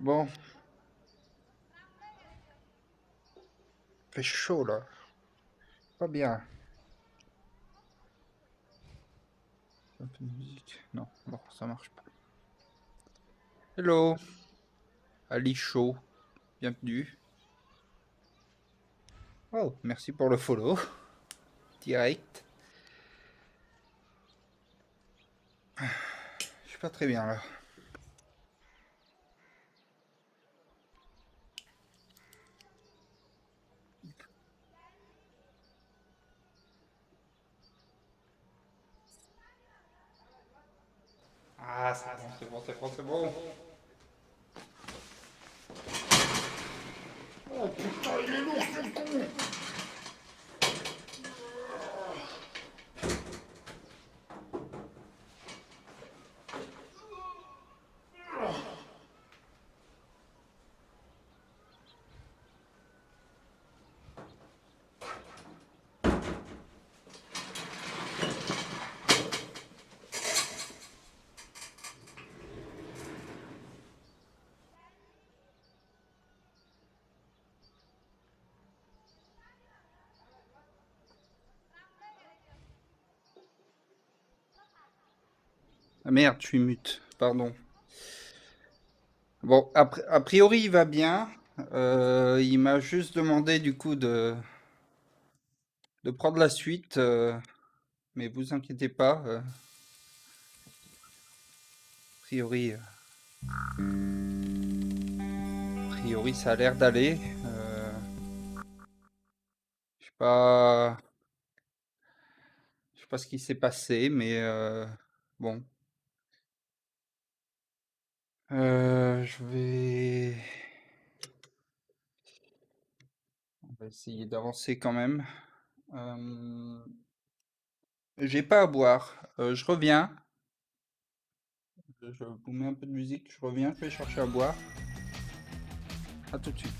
Bon, fait chaud là. Pas bien. Un peu de musique. Non, bon, ça marche pas. Hello, Ali Show. Bienvenue. Oh, merci pour le follow. Direct. Je suis pas très bien là. Ah, c'est bon, c'est bon, c'est bon, c'est bon. Oh putain, il est lourd ce con. Ah merde, je suis mute. Pardon. Bon, a priori, il va bien. Il m'a juste demandé du coup de prendre la suite. Mais vous inquiétez pas. A priori, ça a l'air d'aller. Je sais pas, je sais pas ce qui s'est passé, mais bon. On va essayer d'avancer quand même. Euh, j'ai pas à boire. Je reviens. Je vous mets un peu de musique. Je reviens. Je vais chercher à boire. À tout de suite.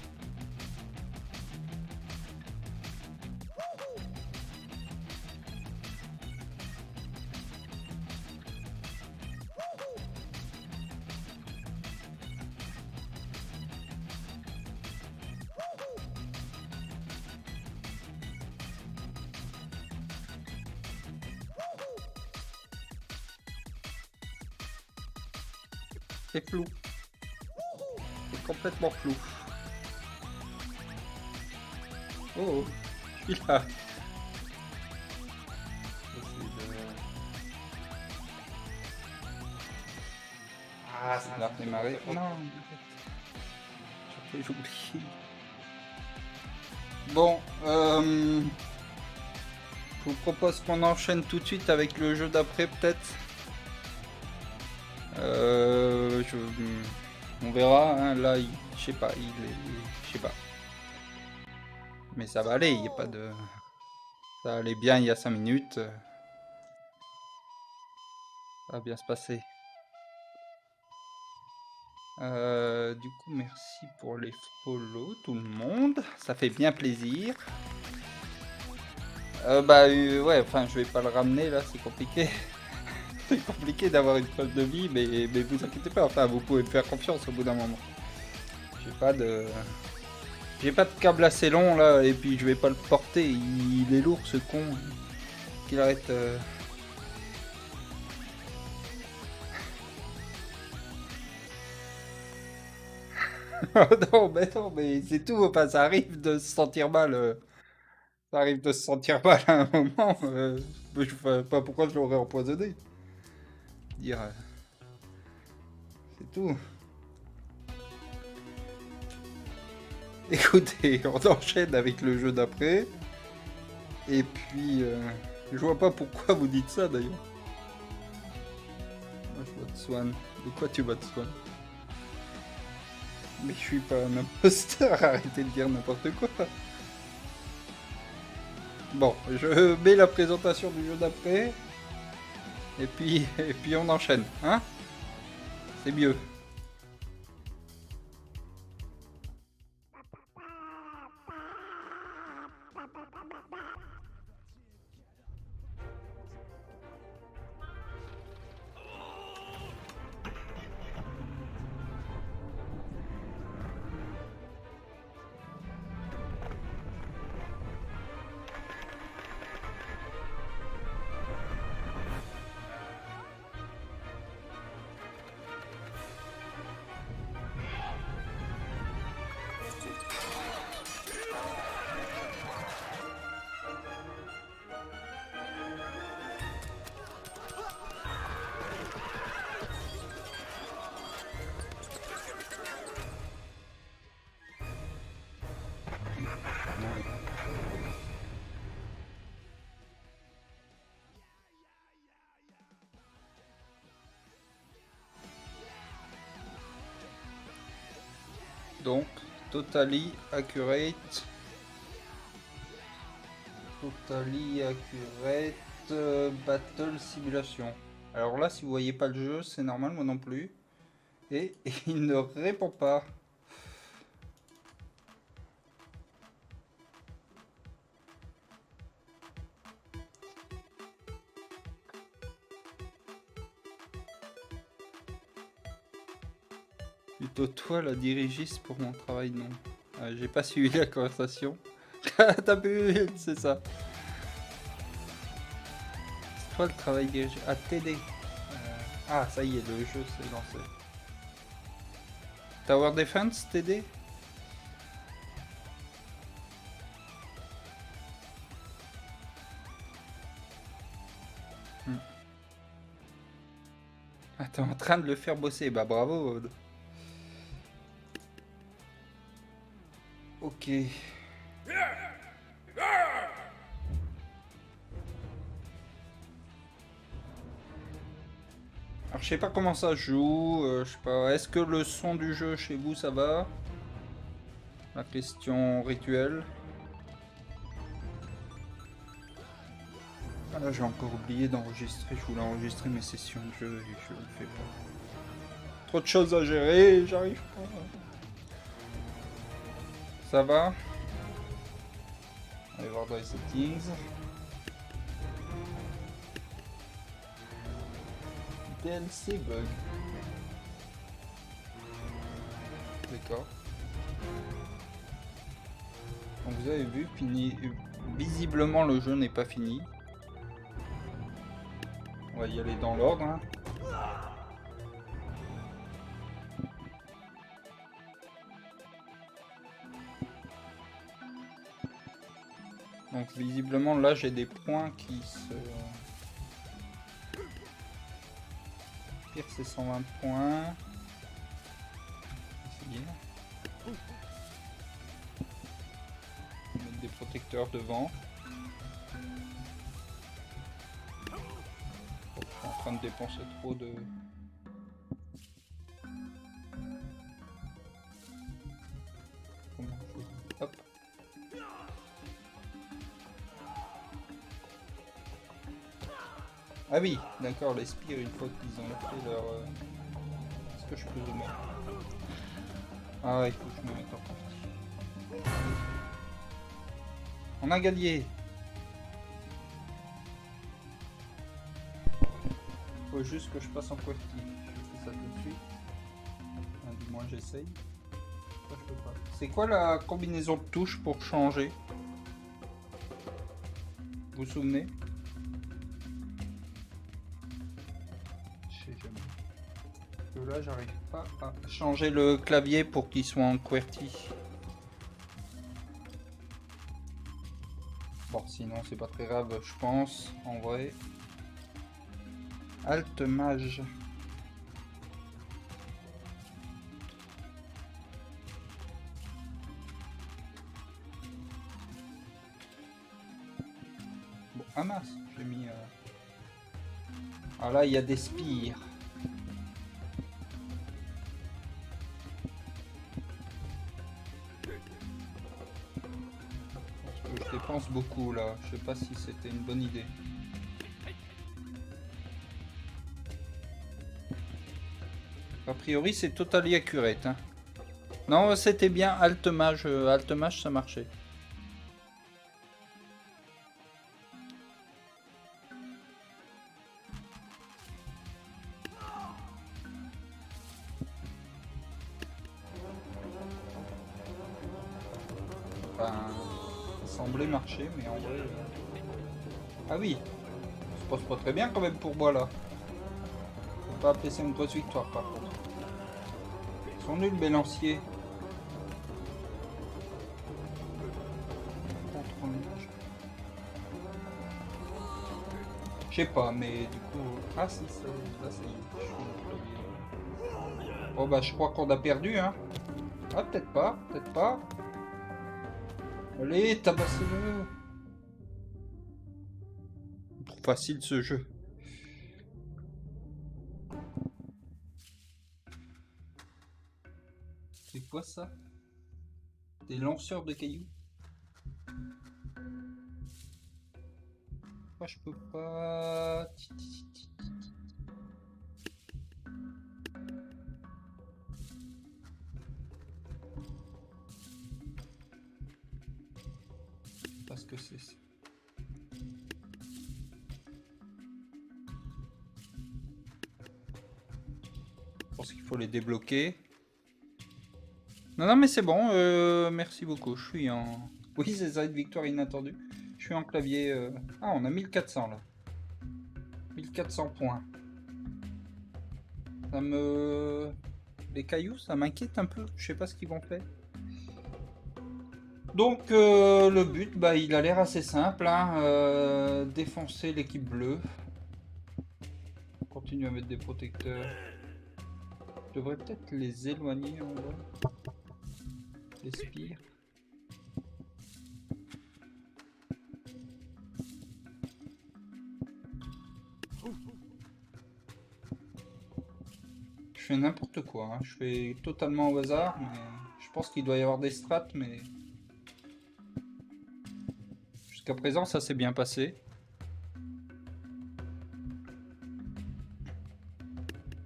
C'est flou. C'est complètement flou. Oh, je suis là. Ah, ça a redémarré. Oh non, j'ai oublié. Bon, je vous propose qu'on enchaîne tout de suite avec le jeu d'après, peut-être. Euh, je- on verra, hein, là, je sais pas, je sais pas. Mais ça va aller, il y a pas de... Ça allait bien il y a 5 minutes, ça va bien se passer. Du coup, merci pour les follow, tout le monde, ça fait bien plaisir. Ouais, enfin, je vais pas le ramener là, c'est compliqué. C'est compliqué d'avoir une preuve de vie, mais vous inquiétez pas, enfin, vous pouvez me faire confiance au bout d'un moment. J'ai pas de... J'ai pas de câble assez long là, et puis je vais pas le porter, il est lourd ce con. Qu'il arrête... non, mais c'est tout, enfin, ça arrive de se sentir mal. Ça arrive de se sentir mal à un moment. Je sais pas pourquoi je l'aurais empoisonné. Dire, c'est tout. Écoutez, on enchaîne avec le jeu d'après. Et puis, je vois pas pourquoi vous dites ça d'ailleurs. Moi, je vois de Swan. De quoi tu vois de Swan? Mais je suis pas un imposteur, arrêtez de dire n'importe quoi. Bon, je mets la présentation du jeu d'après. Et puis on enchaîne, hein? C'est mieux. Donc, totally accurate. Totally accurate battle simulation. Alors là, si vous voyez pas le jeu, c'est normal, moi non plus. Et il ne répond pas. Plutôt toi la dirigiste pour mon travail, non. J'ai pas suivi la conversation. T'as pu, c'est ça. C'est toi le travail dirigé. Ah, TD. Ah, ça y est, le jeu s'est lancé. Tower Defense, TD. Ah, t'es en train de le faire bosser. Bah bravo, Aude. Ok. Alors je sais pas comment ça joue, je sais pas. Est-ce que le son du jeu chez vous ça va? La question rituelle. Ah là j'ai encore oublié d'enregistrer, je voulais enregistrer mes sessions de jeu et je le fais pas. Trop de choses à gérer, j'arrive pas. Ça va? Allez voir dans les settings. DLC bug. D'accord. Donc vous avez vu, visiblement le jeu n'est pas fini. On va y aller dans l'ordre. Hein. Donc visiblement là j'ai des points qui se... Pire c'est 120 points. C'est bien. Mettre des protecteurs devant. Je suis en train de dépenser trop de... Hop. Ah oui, d'accord, les spires, une fois qu'ils ont fait leur... Est-ce que je peux zoomer? Ah ouais, il faut que je me mette en partie. On a gagné. Faut juste que je passe en QWERTY. Je fais ça tout de suite. Du moins j'essaye. C'est quoi la combinaison de touches pour changer? Vous vous souvenez? Je sais jamais. Parce que là j'arrive pas à changer le clavier pour qu'il soit en QWERTY. Bon sinon c'est pas très grave je pense en vrai. Alt Mage. Bon, ah mince, j'ai mis... Ah là, il y a des spires. Parce que je dépense beaucoup là. Je sais pas si c'était une bonne idée. A priori, c'est totally accurate. Hein. Non, c'était bien Alt Mage. Alt Mage, ça marchait. Enfin, ça semblait marcher, mais en vrai... Ah oui, ça se passe pas très bien quand même pour moi là. Faut pas appeler ça une grosse victoire par contre. Ils sont nuls, Bélancier. Je sais pas, mais du coup... Ah si, là ça y est. Oh bah je crois qu'on a perdu, hein. Ah peut-être pas, peut-être pas. Allez, tabassez-le. Trop facile ce jeu. C'est quoi ça? Des lanceurs de cailloux. Pourquoi je peux pas... Parce que c'est... Je pense qu'il faut les débloquer. Non, non, mais c'est bon. Merci beaucoup. Je suis en... Oui, c'est ça, une victoire inattendue. Je suis en clavier... Ah, on a 1400 là. 1400 points. Ça me... Les cailloux, ça m'inquiète un peu. Je sais pas ce qu'ils vont faire. Donc, le but, bah, il a l'air assez simple. Hein, défoncer l'équipe bleue. On continue à mettre des protecteurs. Je devrais peut-être les éloigner en vrai. Les spires. Je fais n'importe quoi. Hein. Je fais totalement au hasard. Mais je pense qu'il doit y avoir des strats, mais... Jusqu'à présent, ça s'est bien passé.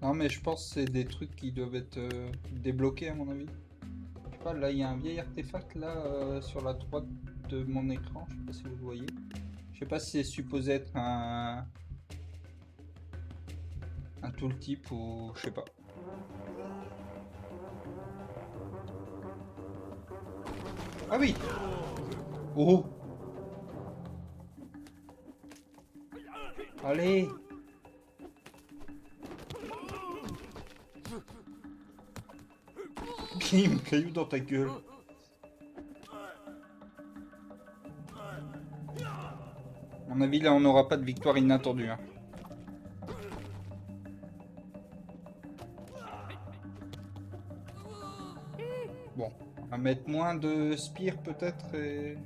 Non, mais je pense que c'est des trucs qui doivent être débloqués à mon avis. Je sais pas, là il y a un vieil artefact là sur la droite de mon écran. Je sais pas si vous le voyez. Je sais pas si c'est supposé être un tooltip ou je sais pas. Ah oui. Oh. Allez. Bim, caillou dans ta gueule. À mon avis, là, on n'aura pas de victoire inattendue. Hein. Bon, on va mettre moins de spires peut-être et...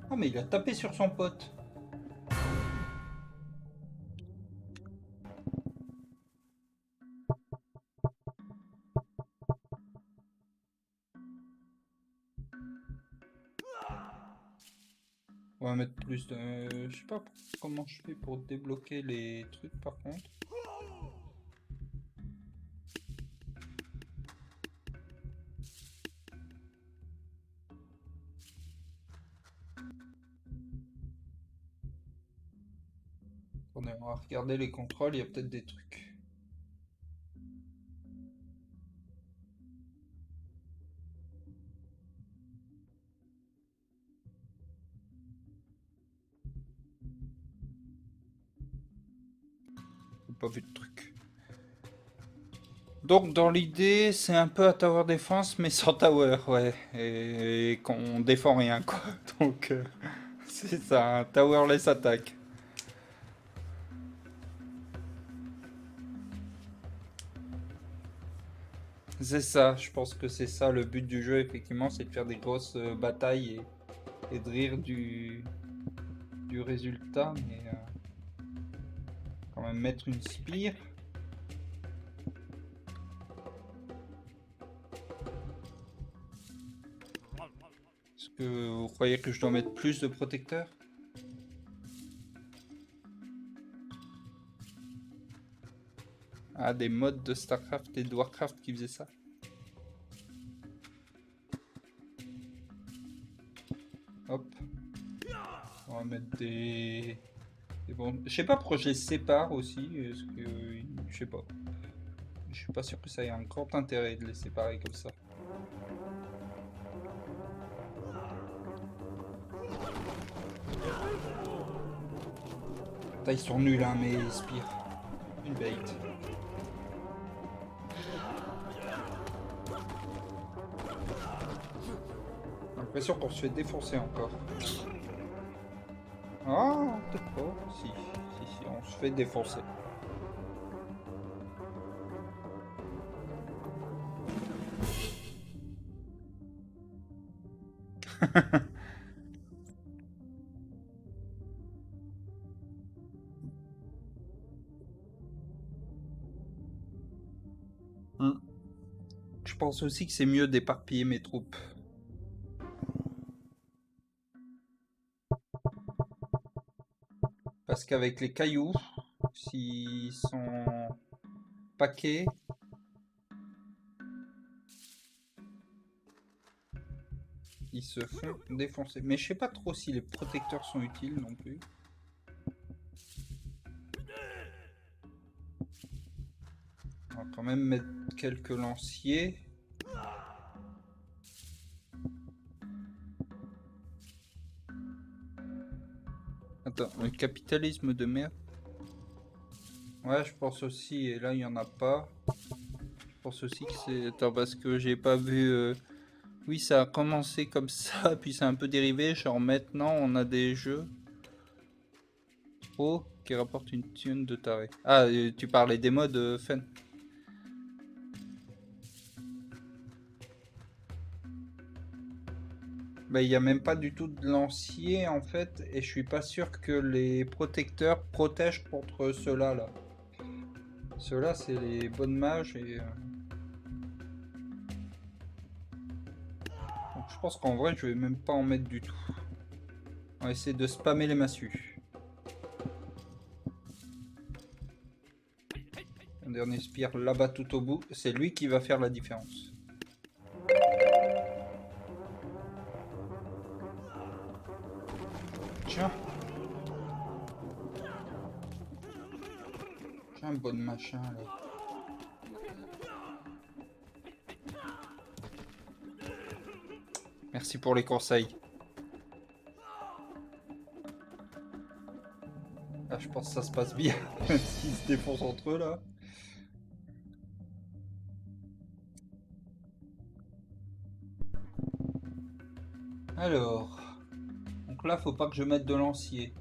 Ah, mais il a tapé sur son pote. On va mettre plus de... Je sais pas comment je fais pour débloquer les trucs par contre. On va regarder les contrôles, il y a peut-être des trucs. J'ai pas vu de trucs. Donc dans l'idée, c'est un peu à tower défense, mais sans tower, ouais. Et qu'on défend rien, quoi. Donc c'est ça, un towerless attaque. C'est ça, je pense que c'est ça le but du jeu, effectivement, c'est de faire des grosses batailles et de rire du résultat, mais quand même mettre une spire. Est-ce que vous croyez que je dois mettre plus de protecteurs? Ah, des modes de StarCraft et de Warcraft qui faisaient ça. Hop. On va mettre des... Bon, je sais pas pourquoi je les sépare aussi. Est-ce que... Je sais pas. Je suis pas sûr que ça ait un grand intérêt de les séparer comme ça. Putain, ils sont nuls, hein, mais Spire. Une bait. J'ai l'impression qu'on se fait défoncer encore. Ah, peut-être pas. Si, on se fait défoncer. Je pense aussi que c'est mieux d'éparpiller mes troupes. Parce qu'avec les cailloux, s'ils sont paquets, ils se font défoncer. Mais je sais pas trop si les protecteurs sont utiles non plus. On va quand même mettre quelques lanciers. Attends, le capitalisme de merde. Ouais, je pense aussi, et là il y en a pas. Je pense aussi que c'est... Attends, parce que j'ai pas vu... Oui, ça a commencé comme ça, puis c'est un peu dérivé. Genre maintenant, on a des jeux... Oh, qui rapportent une thune de taré. Ah, tu parlais des modes fun. Bah, il n'y a même pas du tout de lancier en fait, et je suis pas sûr que les protecteurs protègent contre ceux-là là. Ceux-là, c'est les bonnes mages et. Donc, je pense qu'en vrai, je vais même pas en mettre du tout. On va essayer de spammer les massues. Un dernier spire là-bas tout au bout, c'est lui qui va faire la différence. Tiens. Tiens, bonne machin là. Merci pour les conseils. Là, je pense que ça se passe bien, même s'ils se défoncent entre eux là. Alors, donc là, faut pas que je mette de lancier.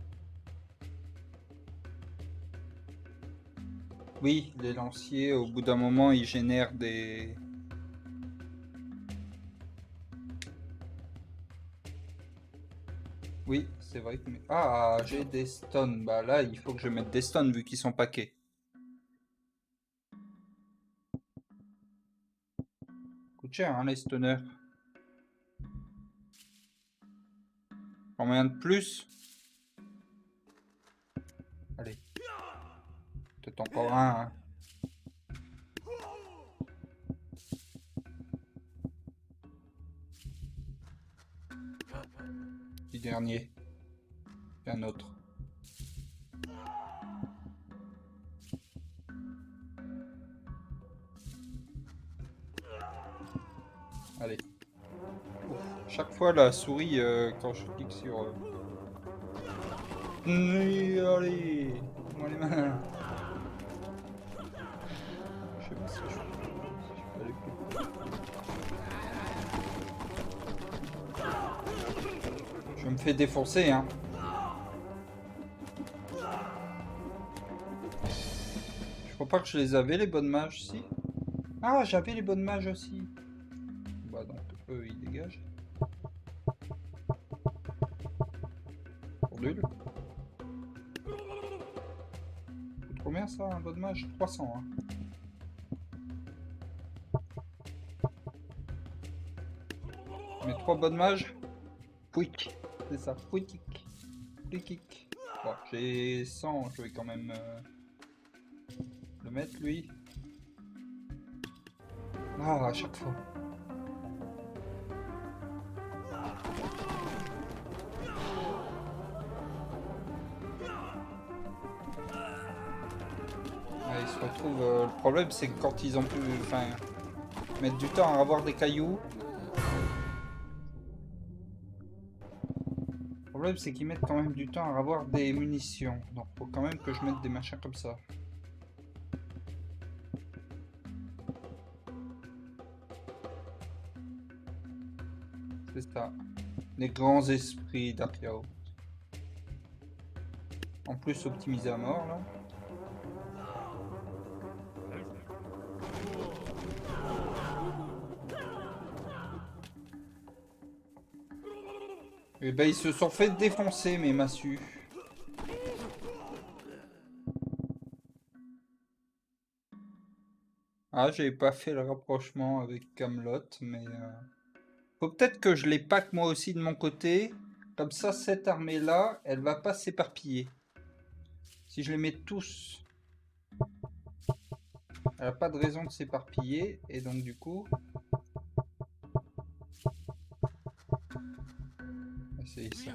Oui, les lanciers, au bout d'un moment, ils génèrent des... Oui, c'est vrai que... Ah, j'ai des stuns. Bah là, il faut que je mette des stuns vu qu'ils sont paquets. Coûte cher, hein, les stunners. Combien de plus? Allez. Peut-être encore un, hein. Petit dernier. Et un autre. Allez. Ouf. Chaque fois, la souris, quand je clique sur... Oui, allez. Moi les mains. Je sais pas si je peux aller plus loin. Je me fais défoncer, hein. Je crois pas que je les avais, les bonnes mages, si. Ah, j'avais les bonnes mages aussi. Bah donc, eux, ils dégagent. Pour nul. Coûte combien ça, un bonne mage? 300, hein. Mais 3 bonnes mages. Quick. C'est ça, quick. Quick. Bon, j'ai 100, je vais quand même le mettre, lui. Ah, à chaque fois. Ah, ils se retrouvent... le problème, c'est que quand ils ont pu... Enfin, mettre du temps à avoir des cailloux... Le problème, c'est qu'ils mettent quand même du temps à avoir des munitions. Donc, faut quand même que je mette des machins comme ça. C'est ça. Les grands esprits d'Archeo. En plus, optimisé à mort, là. Et ben, ils se sont fait défoncer, mes massues. Ah, j'ai pas fait le rapprochement avec Camelot, mais faut peut-être que je les pack moi aussi de mon côté. Comme ça, cette armée-là, elle va pas s'éparpiller. Si je les mets tous, elle a pas de raison de s'éparpiller. Et donc du coup, on va essayer ça.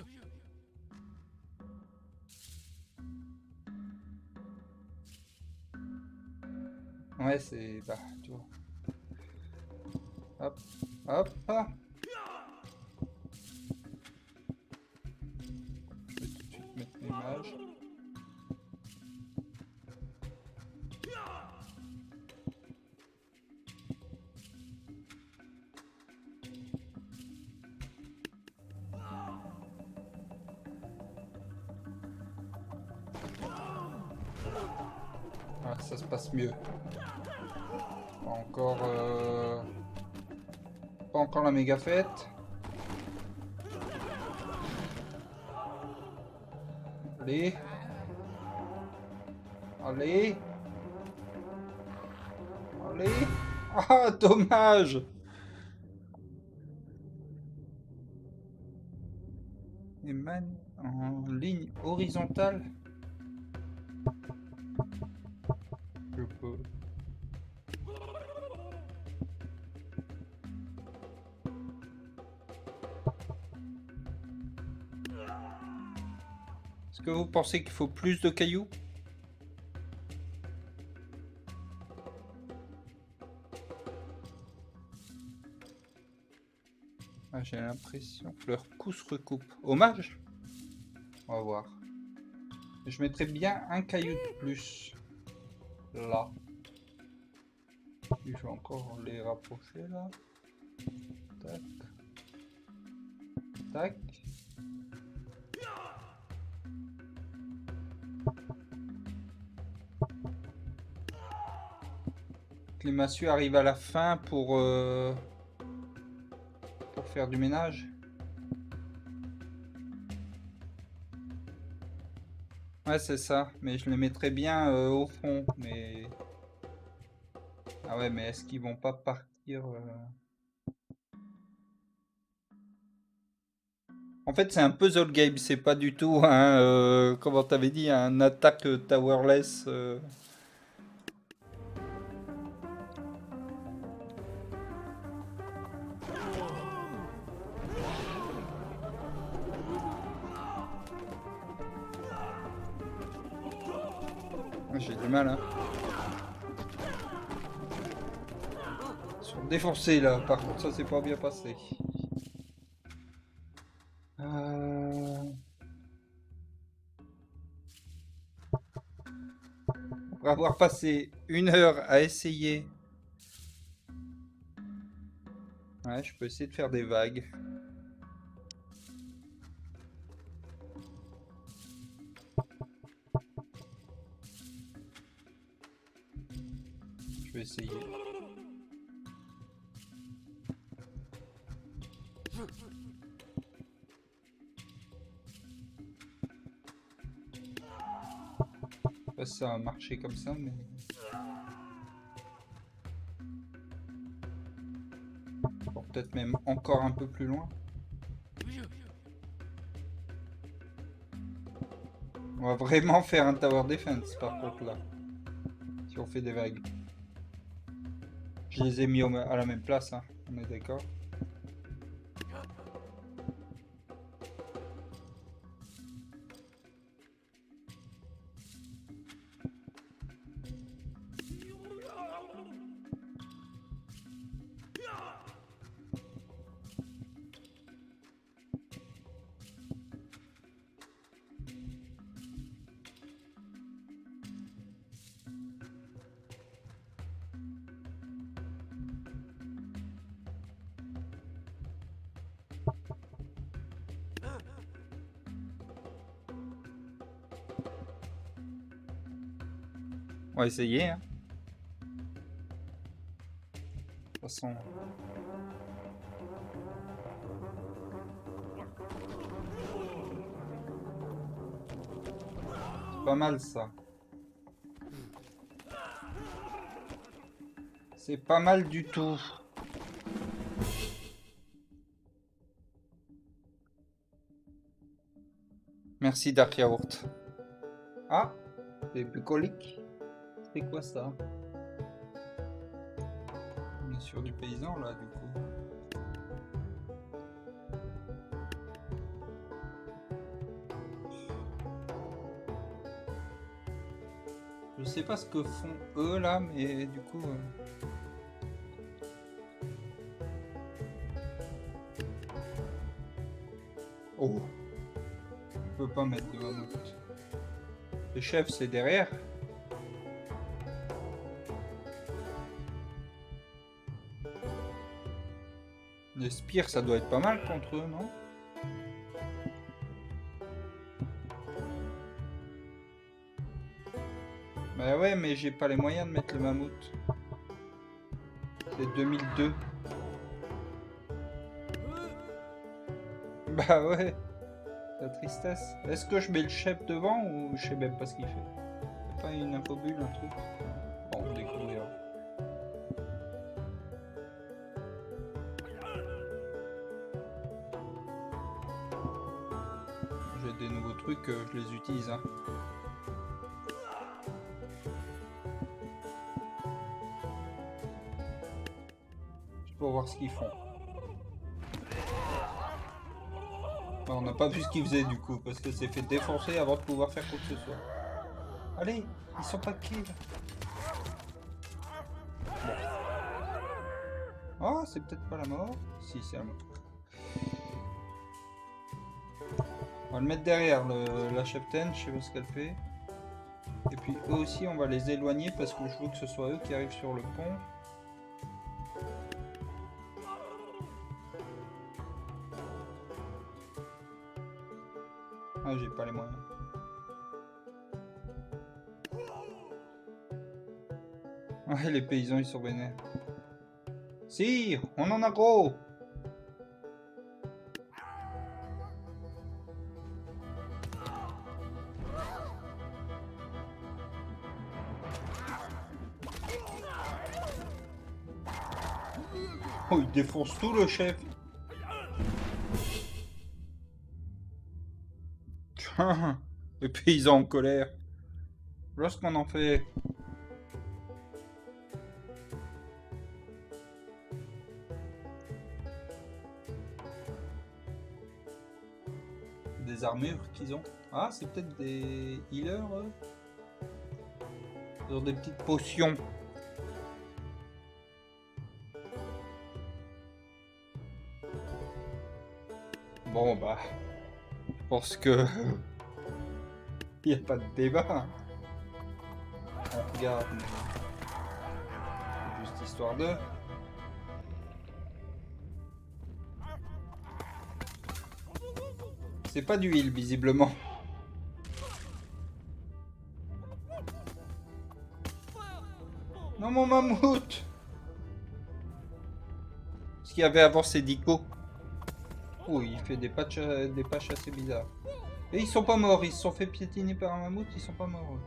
Ouais, c'est... Bah, tu vois. Hop, hop. Je vais tout de suite mettre mes mages. Ah, ça se passe mieux. Pas encore, pas encore la méga fête. Allez. Allez. Allez. Ah, dommage. Eman en ligne horizontale. Je peux. Est-ce que vous pensez qu'il faut plus de cailloux? Ah, j'ai l'impression que leur coup se recoupe. Hommage? On va voir. Je mettrais bien un caillou de plus. Là. Je vais encore les rapprocher là. Tac. Tac. Les massues arrivent à la fin pour faire du ménage. Ouais, c'est ça. Mais je les mettrais bien au fond. Mais... Ah ouais, mais est-ce qu'ils vont pas partir En fait, c'est un puzzle game. C'est pas du tout un... comment t'avais dit? Un attaque towerless. J'ai du mal, hein. Ils sont défoncés, là. Par contre, ça s'est pas bien passé. Après avoir passé 1 heure à essayer... Ouais, je peux essayer de faire des vagues. Je vais essayer. Pas si ça a marché comme ça, mais... Bon, peut-être même encore un peu plus loin. On va vraiment faire un tower defense par contre là. Si on fait des vagues. Je les ai mis à la même place, hein. On est d'accord. On va essayer, hein. De toute façon... C'est pas mal ça. C'est pas mal du tout. Merci Dark Yaourt. Ah, des bucoliques. C'est quoi ça? On est sur du paysan là du coup. Je sais pas ce que font eux là, mais du coup... Oh, je peux pas mettre de mammouth. Le chef c'est derrière. Les spires ça doit être pas mal contre eux, non? Bah ouais, mais j'ai pas les moyens de mettre le mammouth. C'est 2002. Bah ouais, la tristesse. Est-ce que je mets le chef devant ou je sais même pas ce qu'il fait? Y'a pas une infobule, un truc? Bon, on découvrira. J'ai des nouveaux trucs, je les utilise. Hein. Pour voir ce qu'ils font. Bah, on n'a pas vu ce qu'ils faisaient du coup, parce que c'est fait défoncer avant de pouvoir faire quoi que ce soit. Allez, ils sont pas kills. Bon. Oh, c'est peut-être pas la mort. Si, c'est la mort. On va le mettre derrière la cheptaine, je sais pas ce qu'elle fait. Et puis eux aussi, on va les éloigner parce que je veux que ce soit eux qui arrivent sur le pont. Ah, j'ai pas les moyens. Ouais, les paysans, ils sont vénères. Si, on en a gros. Oh, il défonce tout le chef. Les paysans en colère. Lorsqu'on en fait. Des armures qu'ils ont. Ah, c'est peut-être des healers. Ils ont des petites potions. Bon, bah. Je pense que. Il n'y a pas de débat. Hein. On regarde. Juste histoire de. C'est pas du heal, visiblement. Non, mon mammouth. Ce qu'il y avait avant, c'est Dico. Oh, il fait des patchs assez bizarres. Et ils sont pas morts, ils se sont fait piétiner par un mammouth, ils sont pas morts.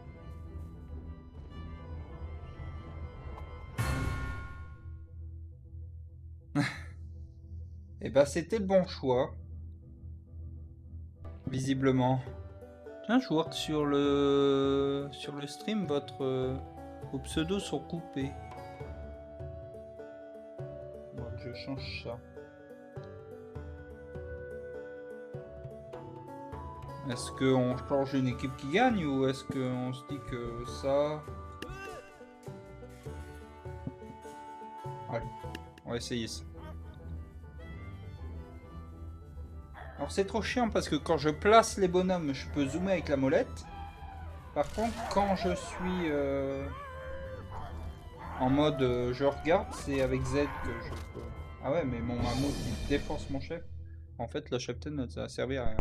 Et bah c'était le bon choix. Visiblement. Tiens, je vois que sur le stream, vos pseudos sont coupés. Bon, je change ça. Est-ce qu'on change une équipe qui gagne ou est-ce qu'on se dit que ça... Allez, on va essayer ça. Alors c'est trop chiant parce que quand je place les bonhommes, je peux zoomer avec la molette. Par contre, quand je suis en mode je regarde, c'est avec Z que je peux... Ah ouais, mais mon mammouth il défonce mon chef. En fait, la cheptaine ne ça a servi à rien.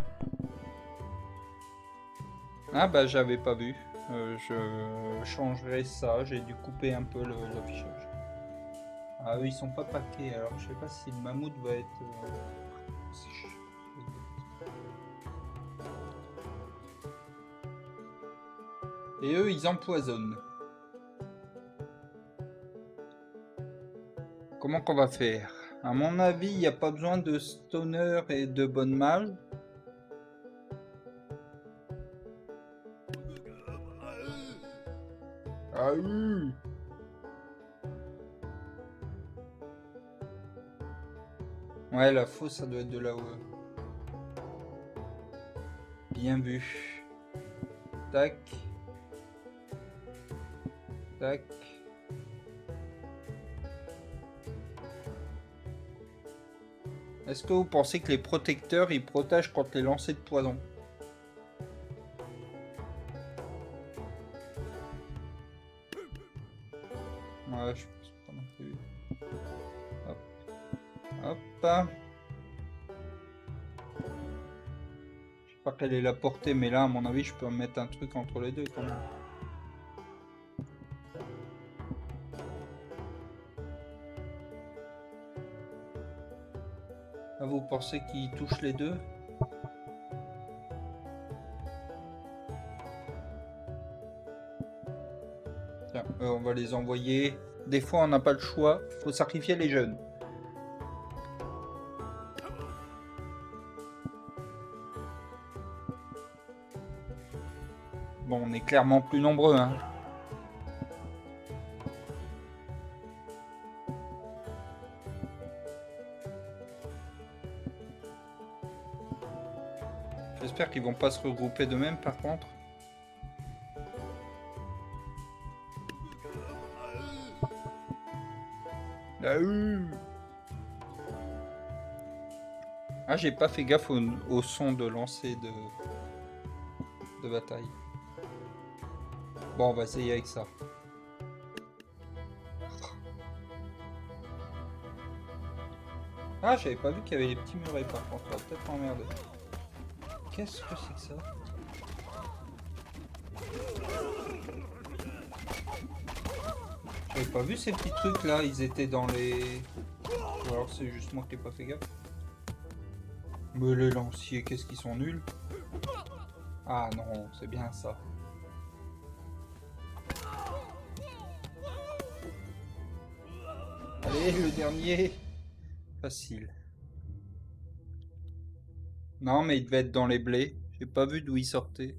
Ah bah j'avais pas vu. Je changerai ça, j'ai dû couper un peu l'affichage. Ah eux ils sont pas paquets, alors je sais pas si le mammouth va être... Et eux ils empoisonnent. Comment qu'on va faire? À mon avis, il n'y a pas besoin de stoner et de bonne mage. Ah oui. Ouais, la fosse, ça doit être de là-haut. Bien vu. Tac. Tac. Est-ce que vous pensez que les protecteurs, ils protègent contre les lancers de poison? Ouais, je pense pas non plus. Hop. Hop. Je sais pas quelle est la portée, mais là, à mon avis, je peux mettre un truc entre les deux quand même. Ah, vous pensez qu'ils touchent les deux? Tiens, on va les envoyer. Des fois, on n'a pas le choix. Faut sacrifier les jeunes. Bon, on est clairement plus nombreux, hein. J'espère qu'ils vont pas se regrouper de même, par contre. Ah, j'ai pas fait gaffe au son de lancer de bataille. Bon, on va essayer avec ça. Ah, j'avais pas vu qu'il y avait les petits murets par contre, ça va peut-être m'emmerder. Qu'est-ce que c'est que ça? J'avais pas vu ces petits trucs là, ils étaient dans les... Ou alors c'est juste moi qui ai pas fait gaffe. Mais les lanciers, qu'est-ce qu'ils sont nuls? Ah non, c'est bien ça. Allez, le dernier. Facile. Non, mais il devait être dans les blés. J'ai pas vu d'où il sortait.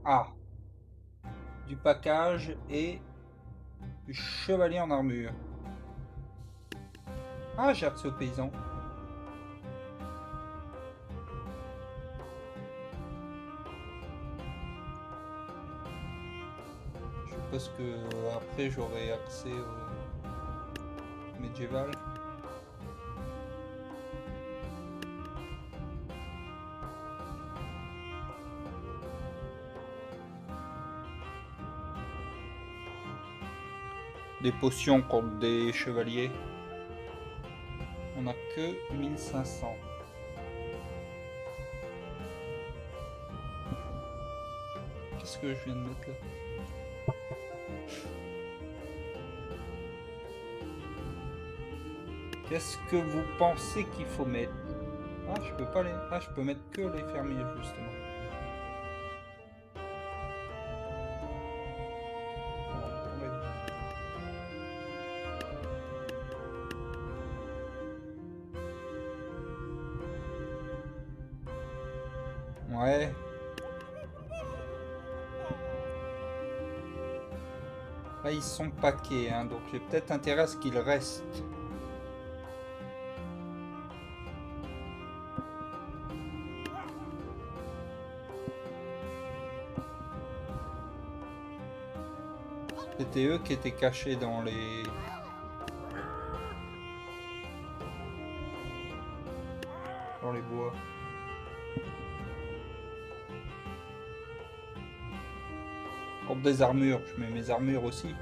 Ah. Du package et du chevalier en armure. Ah, j'ai reçu au paysan. Je suppose que après j'aurai accès au médiéval. Des potions contre des chevaliers. On a que 1500. Qu'est-ce que je viens de mettre là? Qu'est-ce que vous pensez qu'il faut mettre? Ah, je peux pas les... Ah, je peux mettre que les fermiers justement. Ouais. Là, ils sont paquets, hein, donc j'ai peut-être intérêt à ce qu'ils restent. C'était eux qui étaient cachés dans les... dans les bois. Contre des armures, je mets mes armures aussi.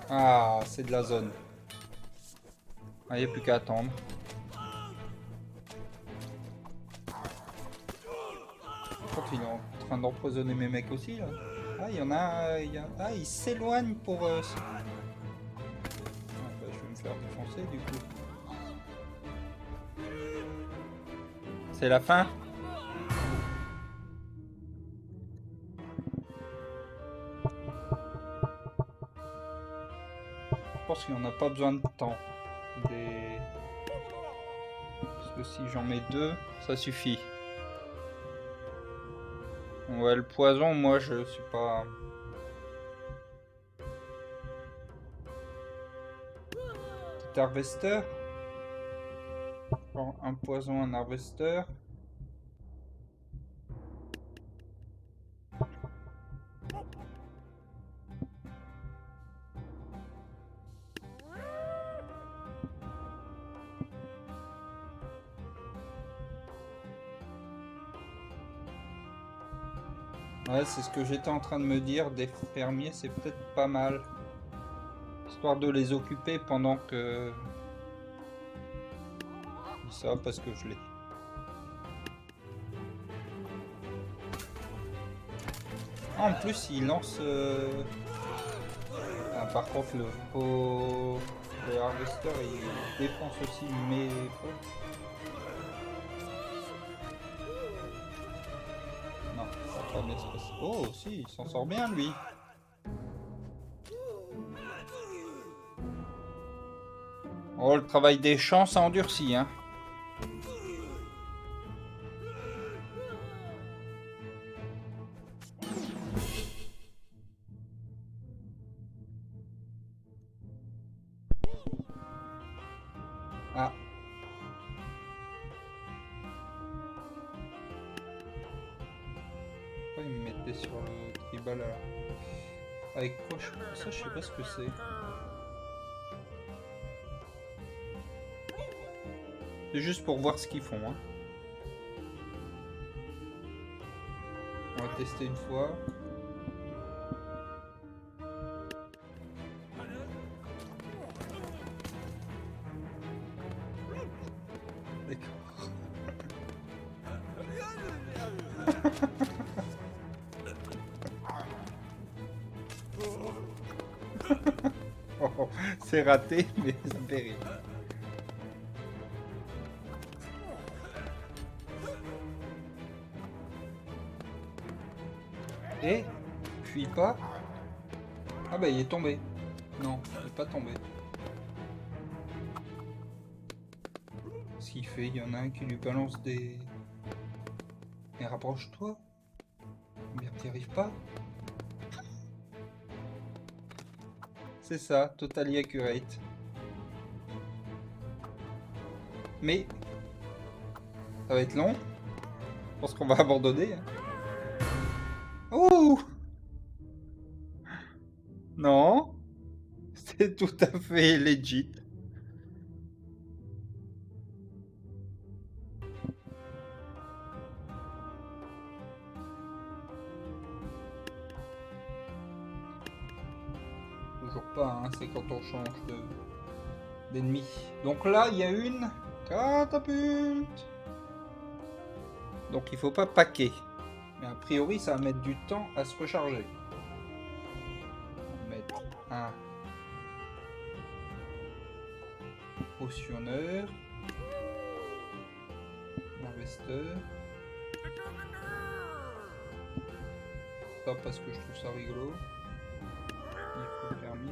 Ah, c'est de la zone. Ah, il n'y a plus qu'à attendre. Je crois qu'il est en train d'empoisonner mes mecs aussi là. Ah, il y en a, Ah, il s'éloigne pour... Ah, bah, je vais me faire défoncer du coup. C'est la fin? Je pense qu'il n'y en a pas besoin de temps. Parce que si j'en mets 2, ça suffit. Ouais, le poison, moi je suis pas... Petit harvester. Un poison, un harvester. Ouais, c'est ce que j'étais en train de me dire. Des fermiers, c'est peut-être pas mal. Histoire de les occuper pendant que... Je dis ça parce que je l'ai. Ah, en plus, il lance... Ah, par contre, le harvester, il défonce aussi mes potes. Non, ça va pas bien se passer. Oh, si, il s'en sort bien, lui. Oh, le travail des champs, ça endurcit, hein. Ah. Pourquoi il me mettait sur le tribal alors? Avec quoi ça, je sais pas ce que c'est. C'est juste pour voir ce qu'ils font, hein. On va tester une fois. D'accord. Oh, c'est raté, mais ça me fait rire. Et fuis pas. Ah bah il est tombé. Non, il est pas tombé. Ce qu'il fait, il y en a un qui lui balance des... Mais rapproche-toi. Merde, t'y arrives pas. C'est ça, totally accurate. Mais ça va être long. Je pense qu'on va abandonner. Hein. Oh! Non, c'est tout à fait legit. Toujours pas, hein, c'est quand on change d'ennemi. Donc là, il y a une catapulte. Donc il faut pas paquer. Mais a priori, ça va mettre du temps à se recharger. On va mettre un potionneur. Un harvester. Pas parce que je trouve ça rigolo. Il faut le permis.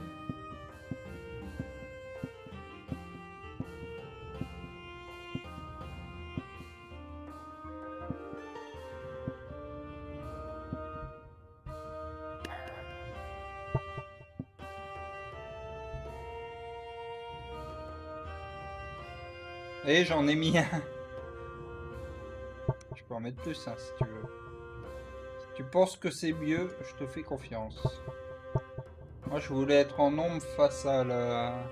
Et j'en ai mis un. Je peux en mettre plus, hein, si tu veux. Si tu penses que c'est mieux, je te fais confiance. Moi, je voulais être en nombre face à la...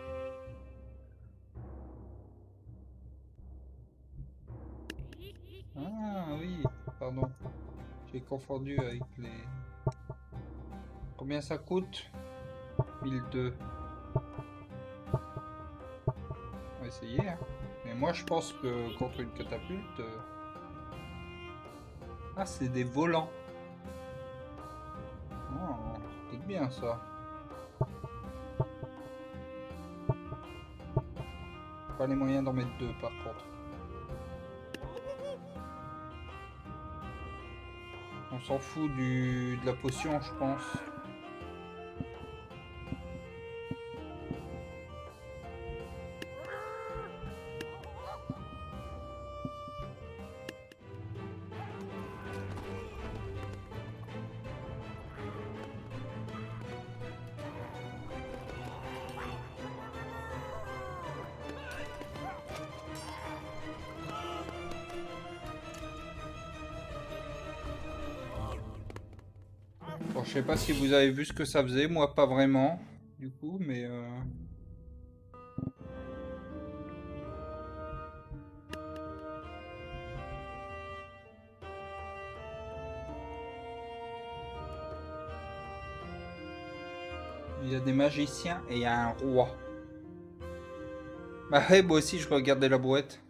Ah oui, pardon. J'ai confondu avec les... Combien ça coûte? 1002. On va essayer, hein. Mais moi, je pense que contre une catapulte... Ah, c'est des volants. Oh, c'est bien ça. Pas les moyens d'en mettre deux par contre. On s'en fout de la potion, je pense. Bon, je sais pas si vous avez vu ce que ça faisait, moi pas vraiment, du coup, mais... Il y a des magiciens et il y a un roi. Bah ouais, moi aussi je regardais la brouette.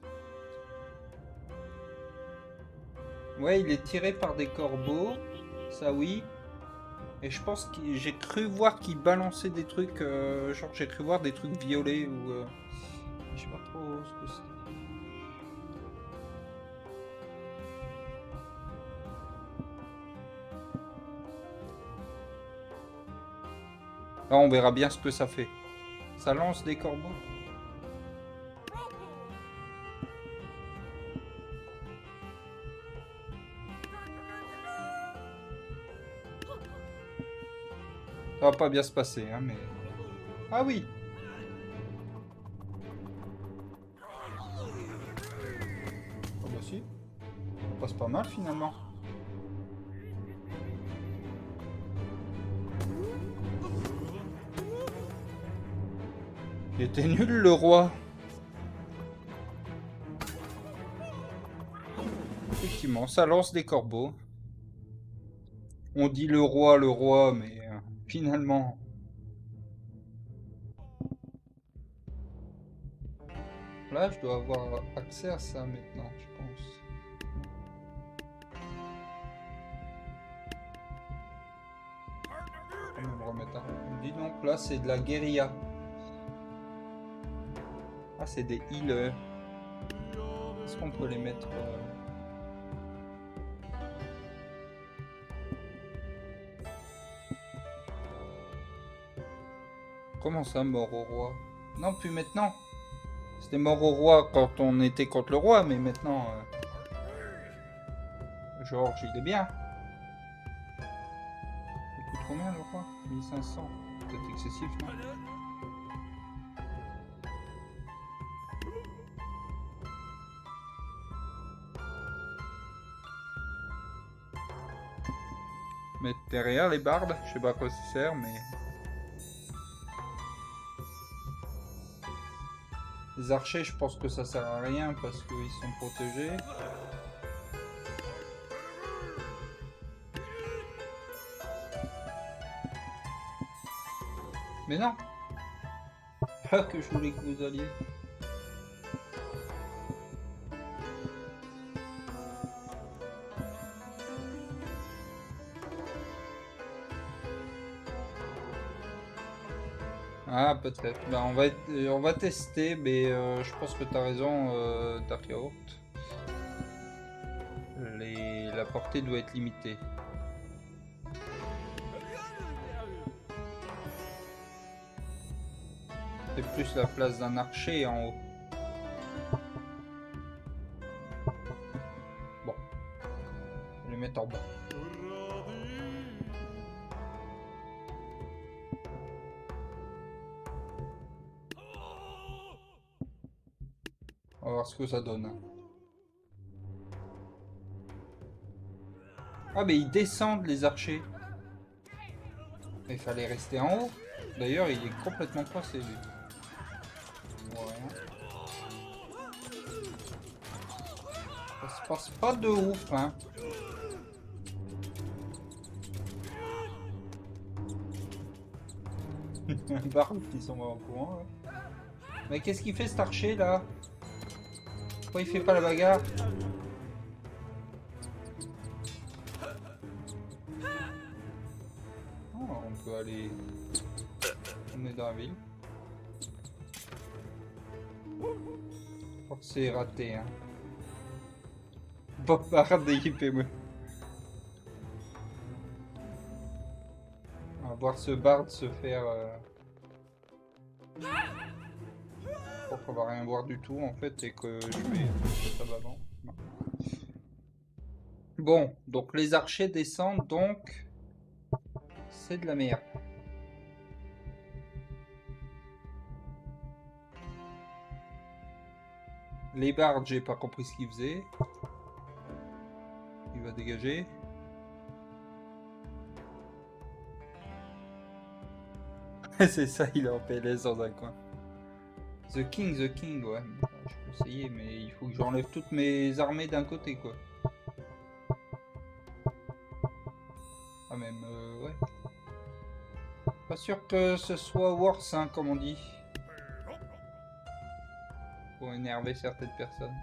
Ouais, il est tiré par des corbeaux, ça oui. Et je pense que j'ai cru voir qu'il balançait des trucs, genre j'ai cru voir des trucs violets ou... je sais pas trop ce que c'est. Là on verra bien ce que ça fait. Ça lance des corbeaux. Ça va pas bien se passer, hein, mais... Ah oui! Ah bah si. Ça passe pas mal finalement. Il était nul le roi. Effectivement, ça lance des corbeaux. On dit le roi, mais finalement... Là, je dois avoir accès à ça maintenant, je pense. Je vais me remettre à... Dis donc, là, c'est de la guérilla. Ah, c'est des healers. Est-ce qu'on peut les mettre... Comment ça, mort au roi? Non, plus maintenant. C'était mort au roi quand on était contre le roi, mais maintenant... Georges, il est bien. Il coûte combien le roi? 1500. Peut-être excessif, non? Mettre derrière les bardes, je sais pas à quoi ça sert, mais... Les archers, je pense que ça sert à rien parce qu'ils sont protégés. Mais non! Pas que je voulais que vous alliez. Ah, peut-être. Ben, on va tester, mais je pense que tu as raison, Dark Yaourt. La portée doit être limitée. C'est plus la place d'un archer en haut. Bon. Je vais les mettre en bas. On va voir ce que ça donne. Ah, mais ils descendent les archers. Il fallait rester en haut. D'ailleurs, il est complètement coincé lui. Ça se passe pas de ouf, hein. Par contre, ils sont pas au courant. Hein. Mais qu'est-ce qu'il fait cet archer là? Pourquoi il fait pas la bagarre? Oh, on peut aller... On est dans la ville. Je crois que c'est raté, hein. Bob arrête d'équiper, moi. voir ce bard se faire... Je crois qu'on va rien voir du tout en fait et que je mets ça avant. Non. Bon, donc les archers descendent, donc c'est de la merde. Les bardes, j'ai pas compris ce qu'ils faisaient. Il va dégager. C'est ça, il est en PLS dans un coin. The King, ouais. Je peux essayer, mais il faut que j'enlève toutes mes armées d'un côté, quoi. Ah, même, ouais. Pas sûr que ce soit worse, hein, comme on dit. Pour énerver certaines personnes.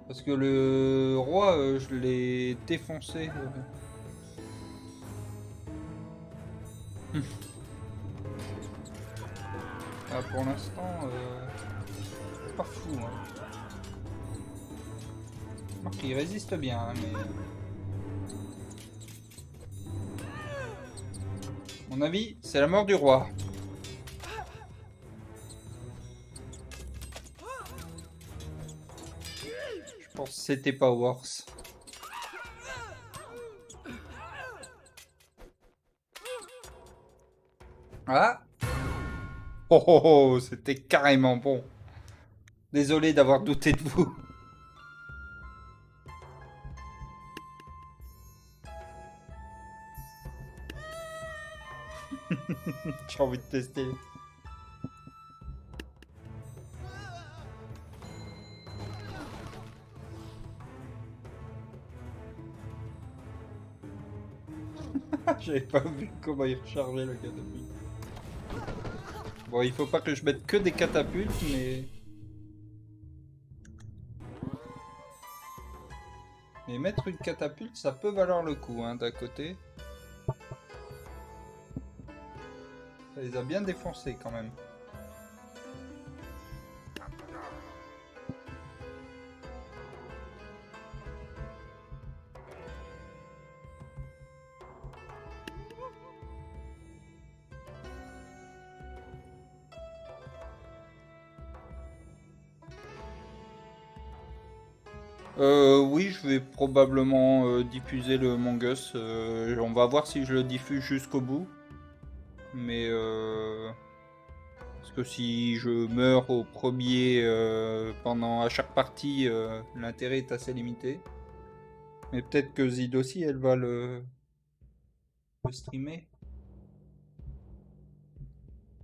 Parce que le roi, je l'ai défoncé. Ah, pour l'instant, c'est pas fou. Hein. Marc, il résiste bien, hein, mais... Mon avis, c'est la mort du roi. Je pense que c'était pas worse. Ah! Oh oh oh, c'était carrément bon. Désolé d'avoir douté de vous. J'ai envie de tester. J'avais pas vu comment il rechargeait le catapulte. Bon, il faut pas que je mette que des catapultes, mais... Mais mettre une catapulte, ça peut valoir le coup, hein, d'un côté. Ça les a bien défoncés, quand même. Oui, je vais probablement diffuser le Mongus. On va voir si je le diffuse jusqu'au bout. Mais parce que si je meurs au premier pendant à chaque partie, l'intérêt est assez limité. Mais peut-être que Zid aussi, elle va le streamer.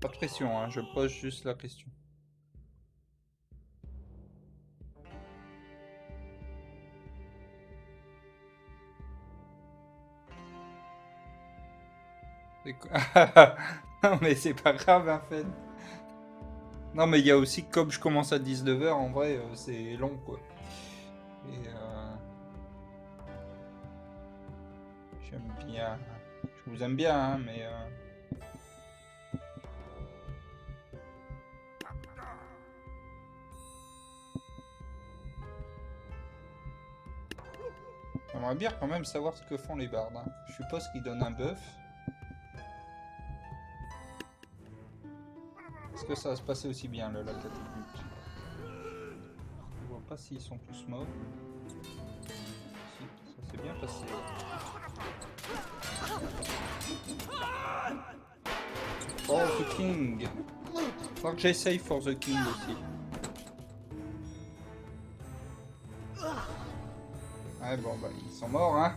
Pas de pression, hein, je pose juste la question. Non mais c'est pas grave en fait. Non mais il y a aussi comme je commence à 19h en vrai c'est long quoi. Et j'aime bien. Je vous aime bien hein, mais j'aimerais bien quand même savoir ce que font les bardes. Hein. Je suppose qu'ils donnent un buff. Est-ce que ça va se passer aussi bien là, la catapulte? Je vois pas s'ils sont tous morts. Si, ça s'est bien passé. For the King. Faut que j'essaye For the King aussi. Ouais bon bah ils sont morts hein.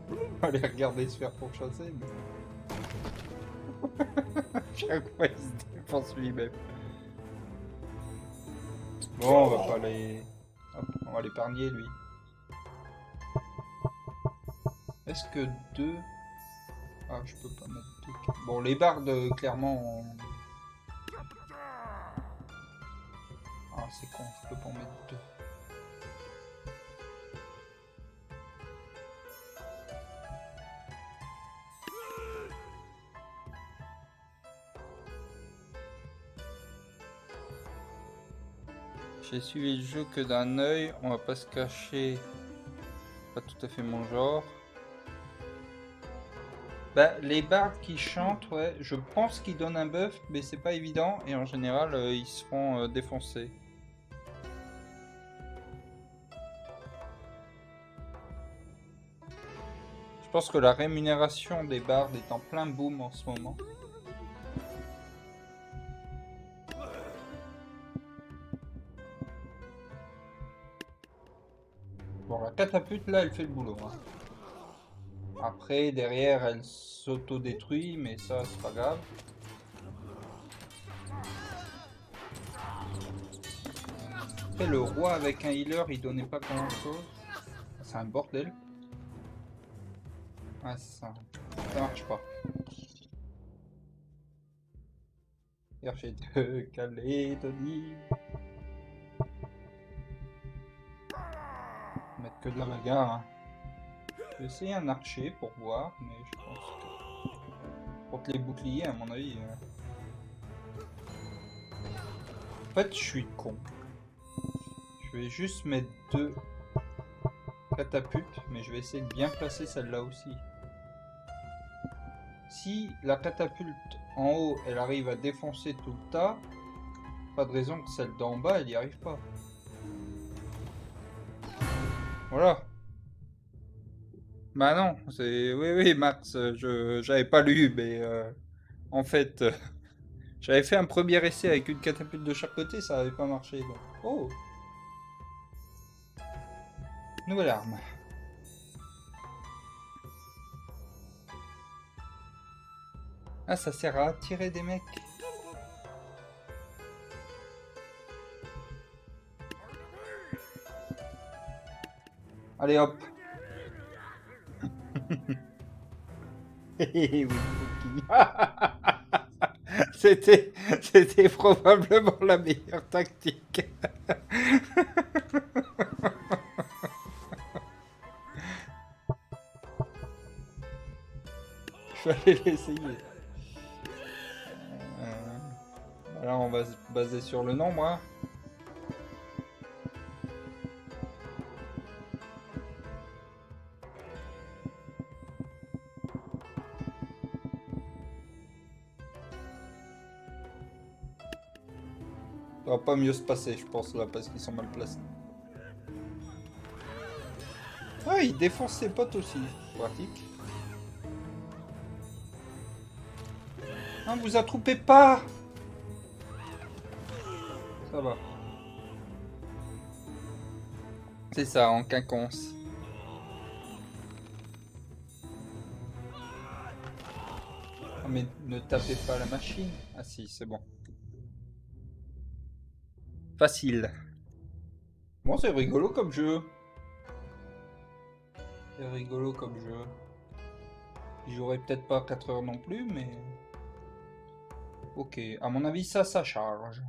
On va les regarder se faire pourchasser. Mais... Chaque fois il se défonce lui-même. Bon on va pas les... Hop, on va l'épargner lui. Est-ce que 2... Ah je peux pas mettre 2... Bon les bardes clairement... Ah c'est con, je peux pas en mettre 2. J'ai suivi le jeu que d'un œil, on va pas se cacher. Pas tout à fait mon genre. Bah, les bardes qui chantent, ouais, je pense qu'ils donnent un buff, mais c'est pas évident, et en général, ils se font défoncer. Je pense que la rémunération des bardes est en plein boom en ce moment. Bon, la catapulte, là, elle fait le boulot. Hein. Après, derrière, elle s'auto-détruit, mais ça, c'est pas grave. Après, le roi avec un healer, il donnait pas grand-chose. C'est un bordel. Ah, ça marche pas. Archer de Calédonie. Mettre que de la bagarre. Hein. Je vais essayer un archer pour voir, mais je pense que... Contre les boucliers, à mon avis... En fait, je suis con. Je vais juste mettre 2 catapultes, mais je vais essayer de bien placer celle-là aussi. Si la catapulte en haut, elle arrive à défoncer tout le tas, pas de raison que celle d'en bas, elle n'y arrive pas. Voilà. Bah non, c'est... Oui, Max, j'avais pas lu, mais... en fait, j'avais fait un premier essai avec une catapulte de chaque côté, ça avait pas marché. Donc... Oh! Nouvelle arme. Ah, ça sert à attirer des mecs. Allez hop. Oui, c'était probablement la meilleure tactique. Il fallait l'essayer. Là, on va se baser sur le nombre. Hein. Ça va pas mieux se passer, je pense, là, parce qu'ils sont mal placés. Ah, il défonce ses potes aussi. Pratique. Non, vous attroupez pas! Ça va. C'est ça, en quinconce. Oh, mais ne tapez pas la machine. Ah si, c'est bon. Facile. Bon, c'est rigolo comme jeu. C'est rigolo comme jeu. J'y jouerai peut-être pas 4 heures non plus, mais... Ok, à mon avis, ça charge.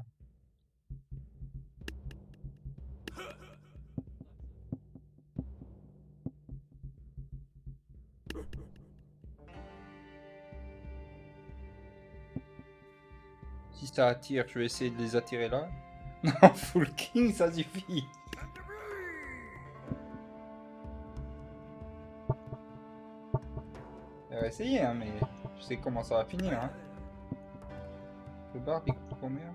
Si ça attire, je vais essayer de les attirer là. Non, full king, ça suffit. On va essayer, hein, mais je sais comment ça va finir. Hein. Le bar, il coûte combien?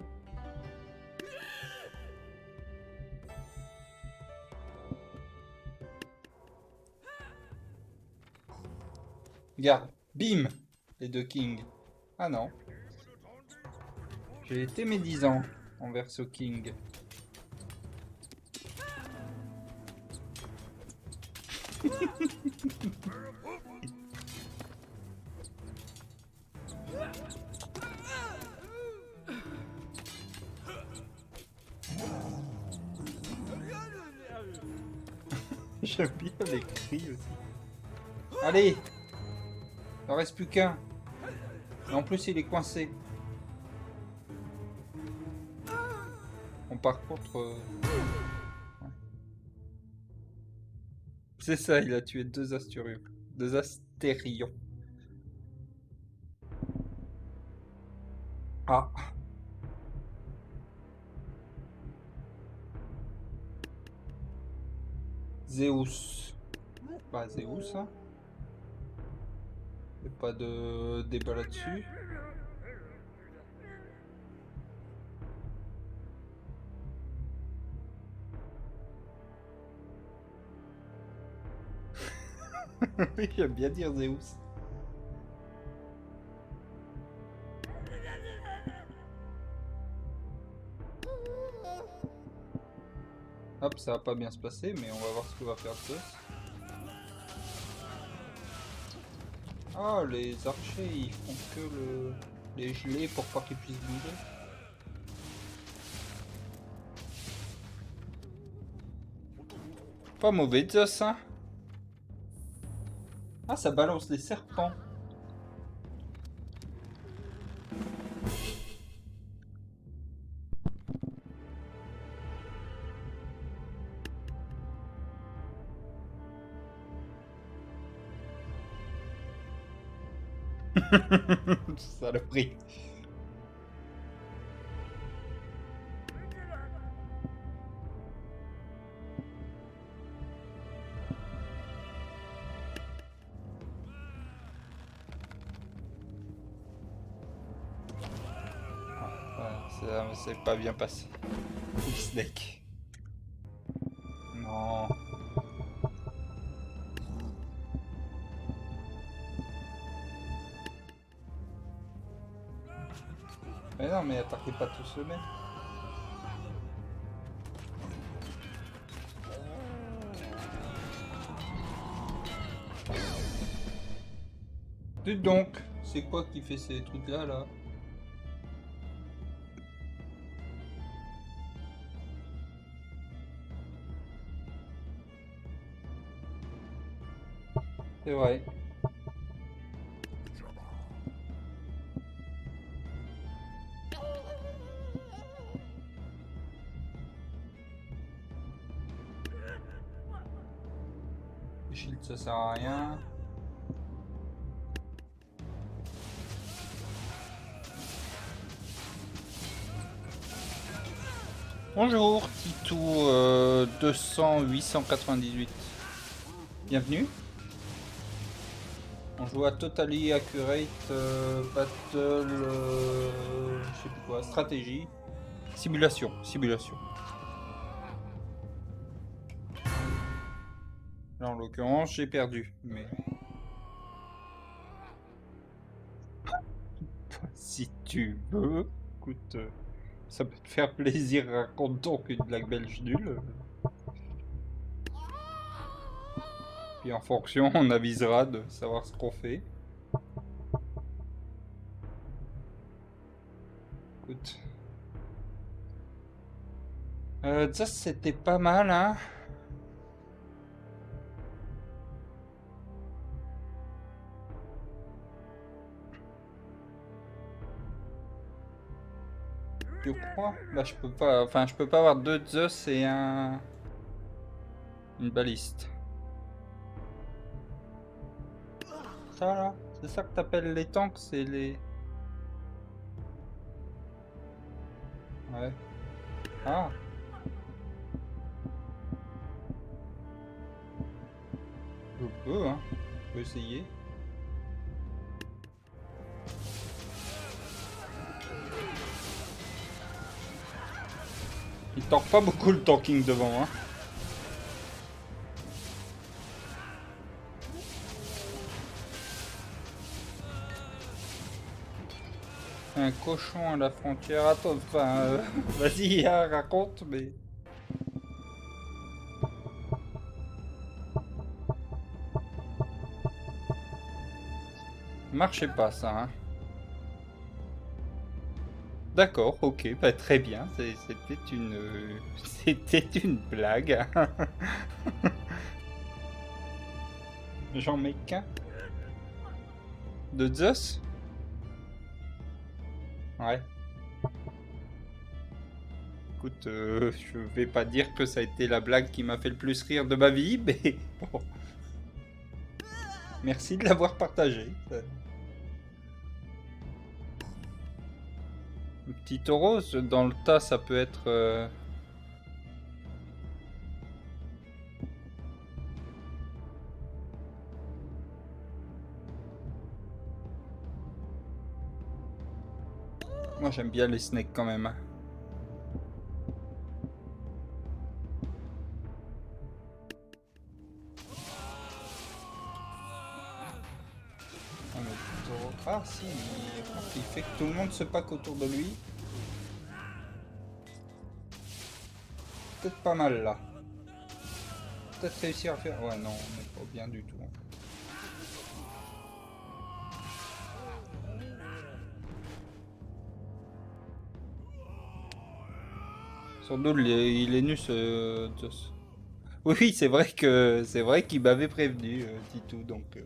Regarde, bim, les 2 kings. Ah non. J'ai été médisant envers ce king. J'aime bien les cris aussi. Allez, il en reste plus qu'un. Et en plus, il est coincé. Bon, par contre... ouais. C'est ça, il a tué 2 asturions. 2 astérions. Ah. Zeus. Bah, Zeus, hein. Pas de débat là-dessus. Oui, j'aime bien dire Zeus. Hop, ça va pas bien se passer, mais on va voir ce que va faire Zeus. Ah, les archers, ils font que les gelés pour pas qu'ils puissent bouger. Pas mauvais Zeus, hein. Ah, ça balance les serpents. Saloperie. Ça s'est pas bien passé. Snake. Non. Mais non, mais attaquez pas tous le même. Dites donc, c'est quoi qui fait ces trucs-là, là? C'est vrai. Shield, ça sert à rien. Bonjour, Titou 200-898. Bienvenue. On joue à Totally Accurate Battle, je sais plus quoi, stratégie, simulation. Là, en l'occurrence, j'ai perdu, mais... Si tu veux, écoute, ça peut te faire plaisir, raconte donc une blague belge nulle. Puis en fonction, on avisera de savoir ce qu'on fait. Écoute. Ça, c'était pas mal, hein. Je crois. Bah, je peux pas... Enfin, je peux pas avoir deux Zeus et une baliste. Ça, là, c'est ça que t'appelles les tanks, c'est les... Ouais. Ah. Je peux, hein. Je peux essayer. Il tank pas beaucoup le tanking devant, hein. Un cochon à la frontière. Attends, enfin, vas-y, hein, raconte, mais... Marchait pas, ça, hein. D'accord, ok, bah, très bien. C'était une... C'était une blague. J'en mets qu'un. De Zeus? Ouais. Écoute, je vais pas dire que ça a été la blague qui m'a fait le plus rire de ma vie, mais bon. Merci de l'avoir partagé. Un petit taureau, dans le tas, ça peut être... Moi j'aime bien les snakes quand même. Ah si, il fait que tout le monde se pack autour de lui. Peut-être pas mal là. Peut-être réussir à faire... Ouais non, on n'est pas bien du tout. Sans doute il est nu ce... Oui, c'est vrai qu'il m'avait prévenu, Titou, donc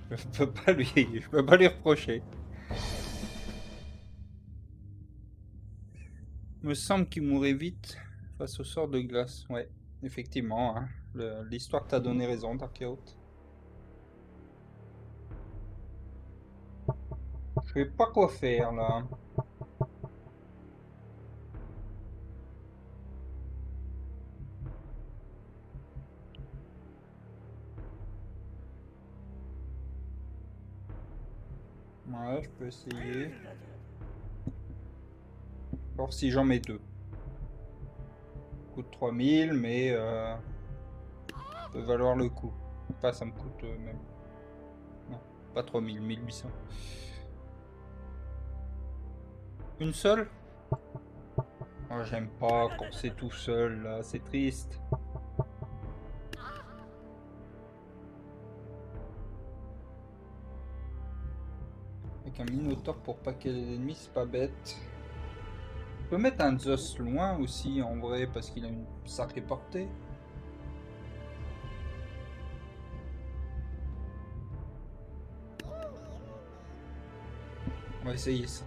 je peux pas lui reprocher. Il me semble qu'il mourrait vite face au sort de glace. Ouais, effectivement, hein. L'histoire t'a donné raison, Darkhaut. Je sais pas quoi faire là. Ouais, je peux essayer. Voir si j'en mets deux. Coûte 3000, mais peut valoir le coup. Enfin, ça me coûte même. Non, pas 3000, 1800. Une seule? Oh, j'aime pas quand c'est tout seul là, c'est triste. Avec un minotaure pour paquer les ennemis, c'est pas bête. Je peux mettre un Zeus loin aussi en vrai parce qu'il a une sacrée portée. On va essayer ça.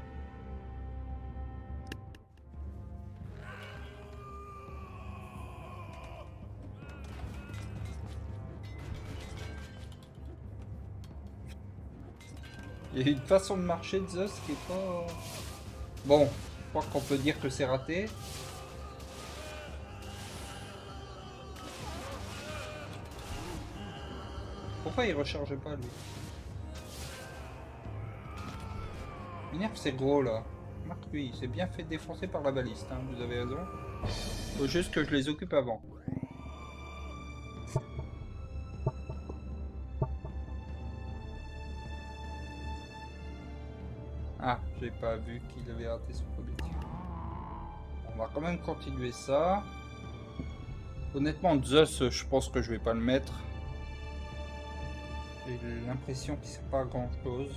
Il y a une façon de marcher de Zeus qui est pas... Bon, je crois qu'on peut dire que c'est raté. Pourquoi il recharge pas lui? Minerve c'est gros là. Marc lui, il s'est bien fait défoncer par la baliste, hein, vous avez raison. Faut juste que je les occupe avant. Ah, j'ai pas vu qu'il avait raté son objectif. On va quand même continuer ça. Honnêtement, Zeus, je pense que je vais pas le mettre. J'ai l'impression qu'il sert pas à grand chose.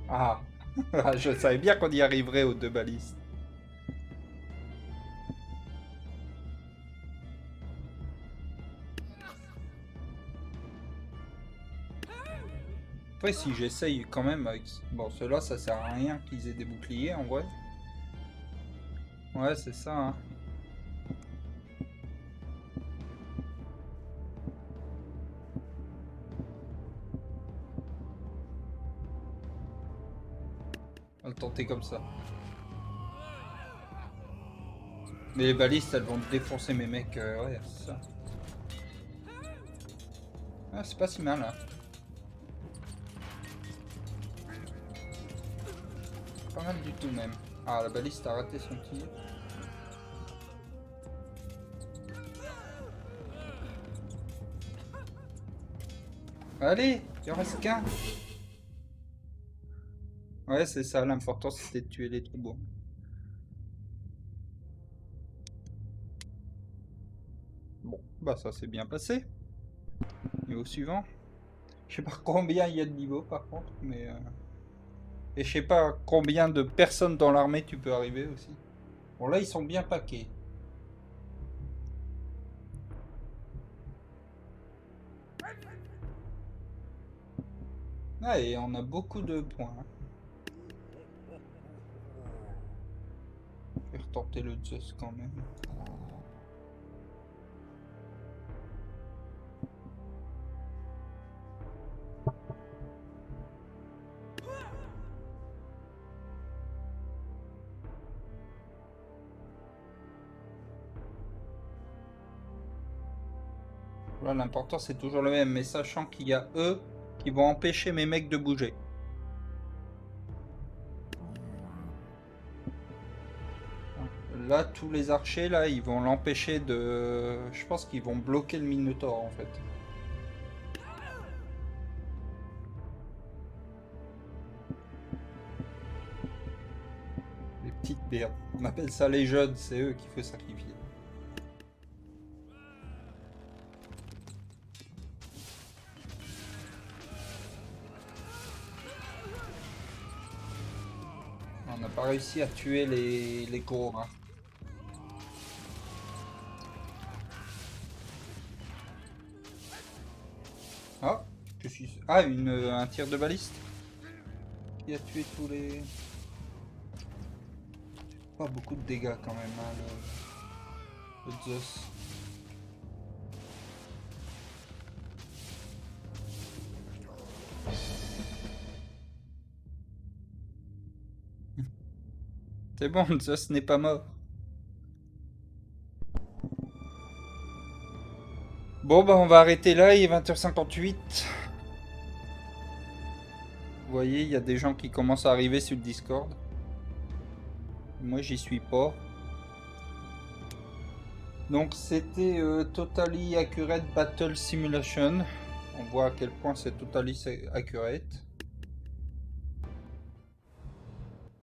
Ah, je savais bien qu'on y arriverait aux deux balistes. Après, si j'essaye quand même avec... Bon, ceux-là, ça sert à rien qu'ils aient des boucliers, en vrai. Ouais, c'est ça, hein. On va le tenter comme ça. Mais les balistes, elles vont défoncer mes mecs. Ouais, c'est ça. Ah, c'est pas si mal, hein. Pas mal du tout, même. Ah, la baliste a raté son tir. Allez, il en reste qu'un. Ouais, c'est ça, l'important c'était de tuer les troupeaux. Bon, bah ça s'est bien passé. Niveau suivant. Je sais pas combien il y a de niveaux par contre, mais... Et je sais pas combien de personnes dans l'armée tu peux arriver aussi. Bon là ils sont bien paqués. Ah et on a beaucoup de points. Je vais retenter le Zeus quand même. Là l'important c'est toujours le même, mais sachant qu'il y a eux qui vont empêcher mes mecs de bouger. Là, tous les archers, là, ils vont l'empêcher de... Je pense qu'ils vont bloquer le Minotaure, en fait. Les petites merdes. On appelle ça les jeunes, c'est eux qu'il faut sacrifier. On n'a pas réussi à tuer les gros rats. Ah, ah, un tir de baliste qui a tué tous les... Pas beaucoup de dégâts quand même, hein, le Zeus. C'est bon, Zeus n'est pas mort. Bon, bah on va arrêter là, il est 20h58. Vous voyez, il y a des gens qui commencent à arriver sur le Discord. Moi, j'y suis pas. Donc, c'était Totally Accurate Battle Simulation. On voit à quel point c'est totally accurate.